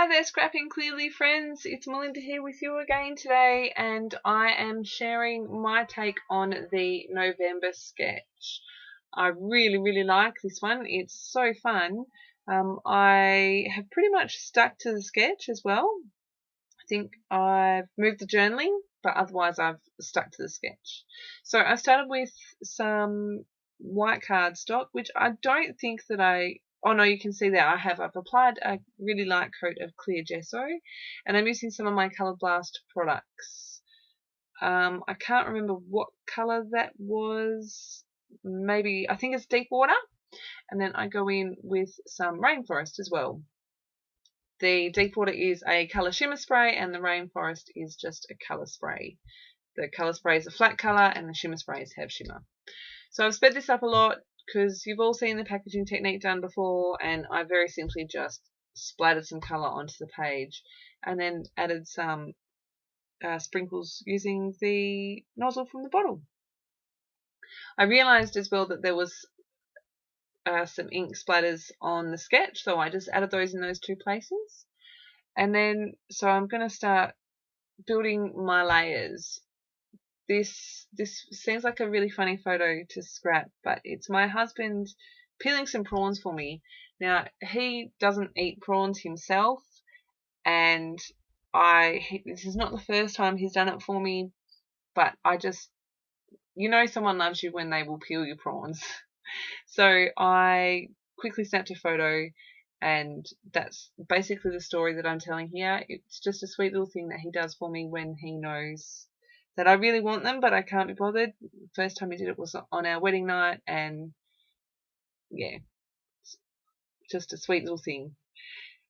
Hi there, Scrapping Clearly friends. It's Melinda here with you again today, and I am sharing my take on the November sketch. I really like this one. It's so fun. I have pretty much stuck to the sketch as well. I think I've moved the journaling, but otherwise I've stuck to the sketch. So I started with some white cardstock, which I don't think that oh no, you can see there I've applied a really light coat of clear gesso, and I'm using some of my Colour Blast products. I can't remember what colour that was. Maybe, I think it's Deep Water, and then I go in with some Rainforest as well. The Deep Water is a colour shimmer spray, and the Rainforest is just a colour spray. The colour spray is a flat colour, and the shimmer sprays have shimmer. So I've sped this up a lot because you've all seen the packaging technique done before, and I very simply just splattered some colour onto the page and then added some sprinkles using the nozzle from the bottle. I realised as well that there was some ink splatters on the sketch, so I just added those in those two places. And then, so I'm going to start building my layers. This seems like a really funny photo to scrap, but it's my husband peeling some prawns for me. Now, he doesn't eat prawns himself, and this is not the first time he's done it for me, but someone loves you when they will peel your prawns. So I quickly snapped a photo, and that's basically the story that I'm telling here. It's just a sweet little thing that he does for me when he knows that I really want them, but I can't be bothered. First time he did it was on our wedding night, and yeah, just a sweet little thing.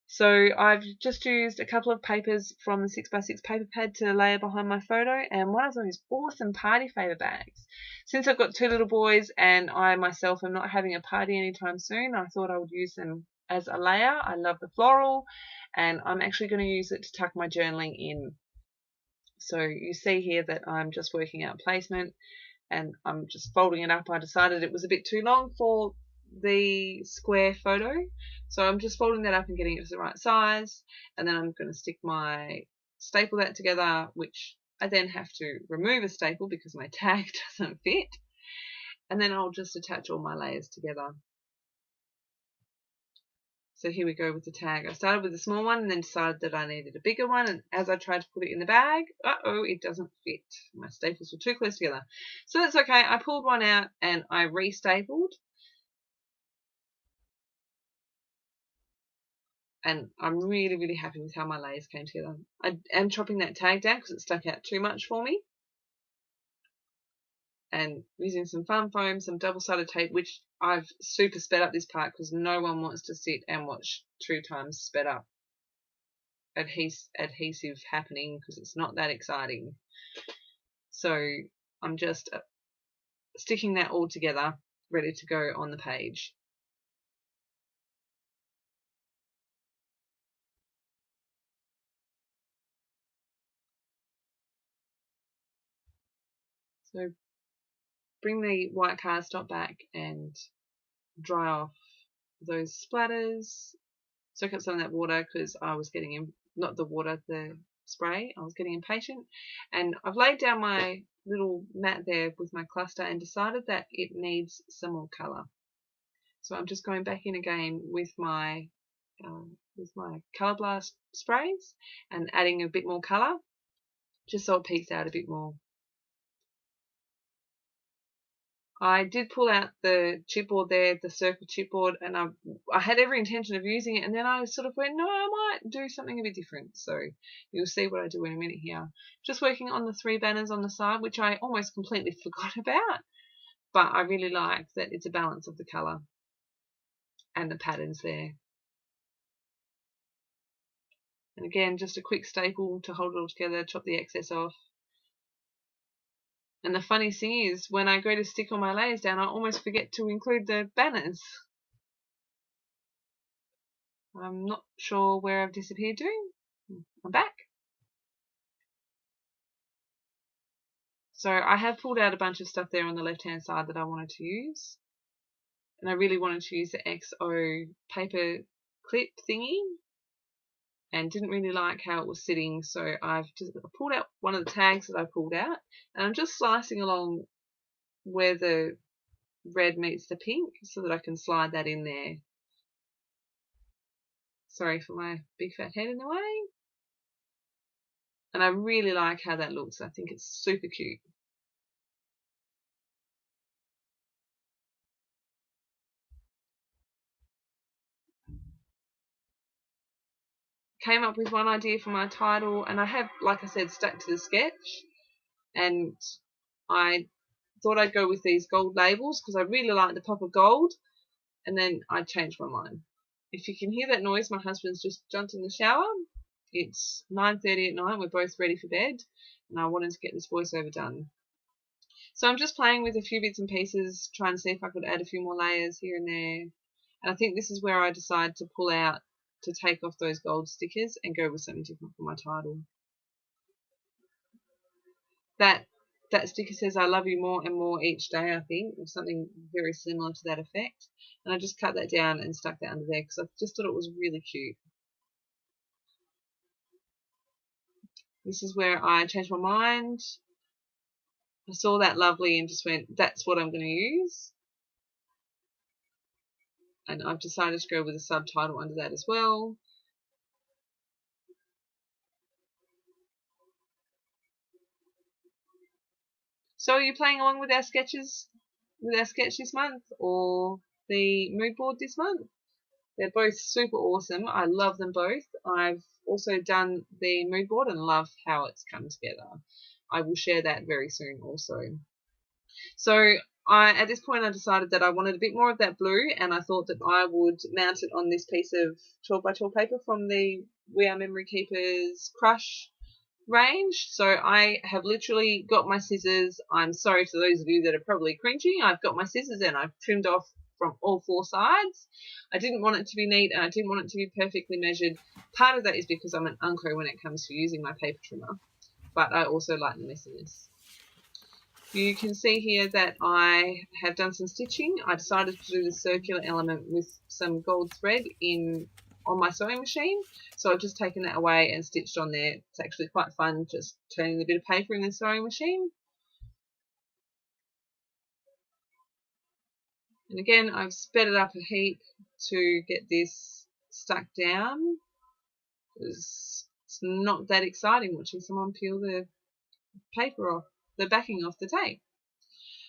So I've just used a couple of papers from the 6x6 paper pad to layer behind my photo, and one of those awesome party favour bags. Since I've got two little boys and I myself am not having a party anytime soon, I thought I would use them as a layer. I love the floral, and I'm actually going to use it to tuck my journaling in. So you see here that I'm just working out placement, and I'm just folding it up. I decided it was a bit too long for the square photo, so I'm just folding that up and getting it to the right size, and then I'm going to staple that together, which I then have to remove a staple because my tag doesn't fit, and then I'll just attach all my layers together. So here we go with the tag. I started with a small one and then decided that I needed a bigger one, and as I tried to put it in the bag, it doesn't fit. My staples were too close together. So that's okay. I pulled one out and I restapled, and I'm really happy with how my layers came together. I am chopping that tag down because it stuck out too much for me, and using some fun foam, some double-sided tape, which I've super sped up this part because no one wants to sit and watch 2 times sped up adhesive happening, because it's not that exciting. So I'm just sticking that all together, ready to go on the page. So bring the white cardstock back and dry off those splatters. Soak up some of that water because I was getting not the water, the spray. I was getting impatient, and I've laid down my little mat there with my cluster and decided that it needs some more colour. So I'm just going back in again with my Colour Blast sprays and adding a bit more colour, just so it peeks out a bit more. I did pull out the chipboard there, the circle chipboard, and I had every intention of using it, and then I sort of went, no, I might do something a bit different. So you'll see what I do in a minute here. Just working on the 3 banners on the side, which I almost completely forgot about, but I really like that it's a balance of the colour and the patterns there. And again, just a quick staple to hold it all together, chop the excess off. And the funny thing is, when I go to stick all my layers down, I almost forget to include the banners. I'm not sure where I've disappeared to. I'm back. So I have pulled out a bunch of stuff there on the left-hand side that I wanted to use. And I really wanted to use the XO paper clip thingy. and didn't really like how it was sitting, so I've just pulled out one of the tags that I pulled out, and I'm just slicing along where the red meets the pink so that I can slide that in there. Sorry for my big fat head in the way. And I really like how that looks. I think it's super cute. Came up with one idea for my title, and I have, like I said, stuck to the sketch, and I thought I'd go with these gold labels because I really like the pop of gold, and then I changed my mind. If you can hear that noise, my husband's just jumped in the shower. It's 9:30 at night, we're both ready for bed, and I wanted to get this voiceover done. So I'm just playing with a few bits and pieces, trying to see if I could add a few more layers here and there. And I think this is where I decided to pull out, to take off those gold stickers and go with something different for my title. That sticker says I love you more and more each day, I think, or something very similar to that effect. And I just cut that down and stuck that under there because I just thought it was really cute. This is where I changed my mind. I saw that lovely and just went, that's what I'm going to use. And I've decided to go with a subtitle under that as well. So are you playing along with our sketches, with our sketch this month, or the mood board this month? They're both super awesome. I love them both. I've also done the mood board and love how it's come together. I will share that very soon also. So at this point I decided that I wanted a bit more of that blue, and I thought that I would mount it on this piece of 12x12 paper from the WRMK Crush range. So I have literally got my scissors. I'm sorry to those of you that are probably cringing. I've got my scissors and I've trimmed off from all four sides. I didn't want it to be neat and I didn't want it to be perfectly measured. Part of that is because I'm an unco when it comes to using my paper trimmer, but I also like the messiness. You can see here that I have done some stitching. I decided to do the circular element with some gold thread on my sewing machine. So I've just taken that away and stitched on there. It's actually quite fun just turning a bit of paper in the sewing machine. And again, I've sped it up a heap to get this stuck down. It's not that exciting watching someone peel the paper off, the backing off the tape.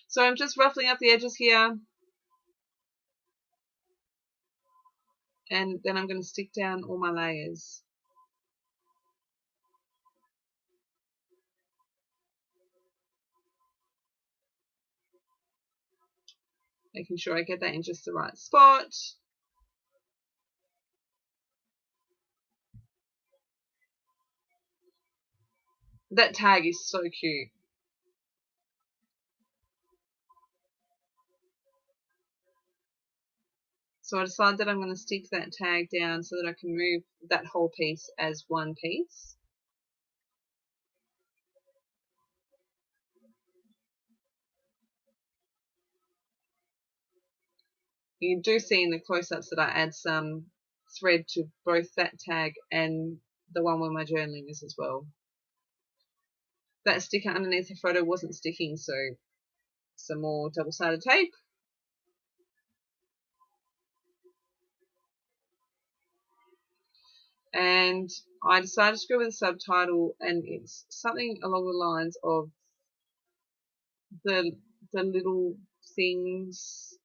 So I'm just ruffling up the edges here. And then I'm going to stick down all my layers. Making sure I get that in just the right spot. That tag is so cute. So I decided that I'm going to stick that tag down so that I can move that whole piece as one piece. You do see in the close-ups that I add some thread to both that tag and the one where my journaling is as well. That sticker underneath the photo wasn't sticking, so some more double-sided tape. And I decided to go with a subtitle, and it's something along the lines of the little things.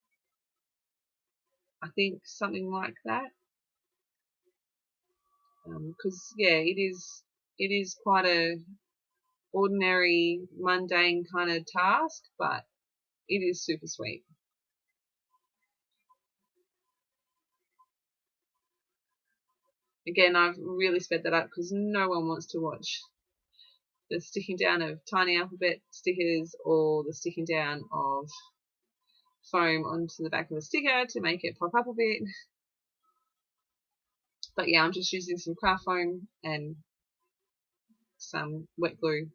I think something like that. Because yeah, it is quite a ordinary, mundane kind of task, but it is super sweet. Again, I've really sped that up because no one wants to watch the sticking down of tiny alphabet stickers or the sticking down of foam onto the back of a sticker to make it pop up a bit. But yeah, I'm just using some craft foam and some wet glue.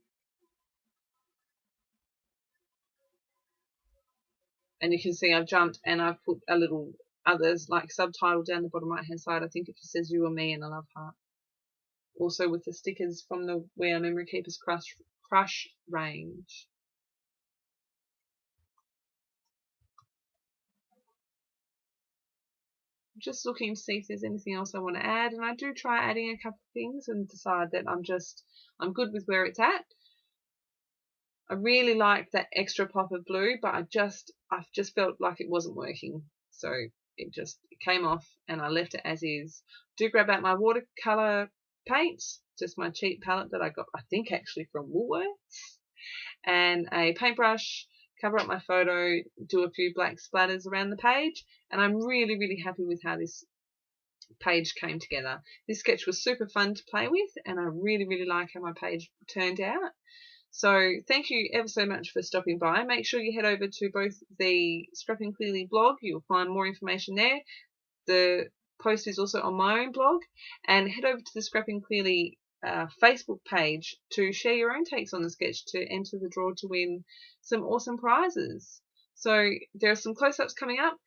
And you can see I've jumped and I've put a little others like subtitle down the bottom right hand side. I think it just says you or me and a love heart. also with the stickers from the We Are Memory Keepers Crush range. I'm just looking to see if there's anything else I want to add, and I do try adding a couple of things and decide that I'm good with where it's at. I really like that extra pop of blue, but I've just felt like it wasn't working, so it came off and I left it as is. Do grab out my watercolor paints, just my cheap palette that I got, I think actually from Woolworths, and a paintbrush, cover up my photo, do a few black splatters around the page, and I'm really, really happy with how this page came together. This sketch was super fun to play with, and I really, really like how my page turned out. So thank you ever so much for stopping by. Make sure you head over to both the Scrapping Clearly blog. You'll find more information there. The post is also on my own blog. And head over to the Scrapping Clearly Facebook page to share your own takes on the sketch to enter the draw to win some awesome prizes. So there are some close-ups coming up.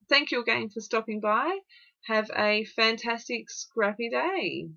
Thank you again for stopping by. Have a fantastic scrappy day.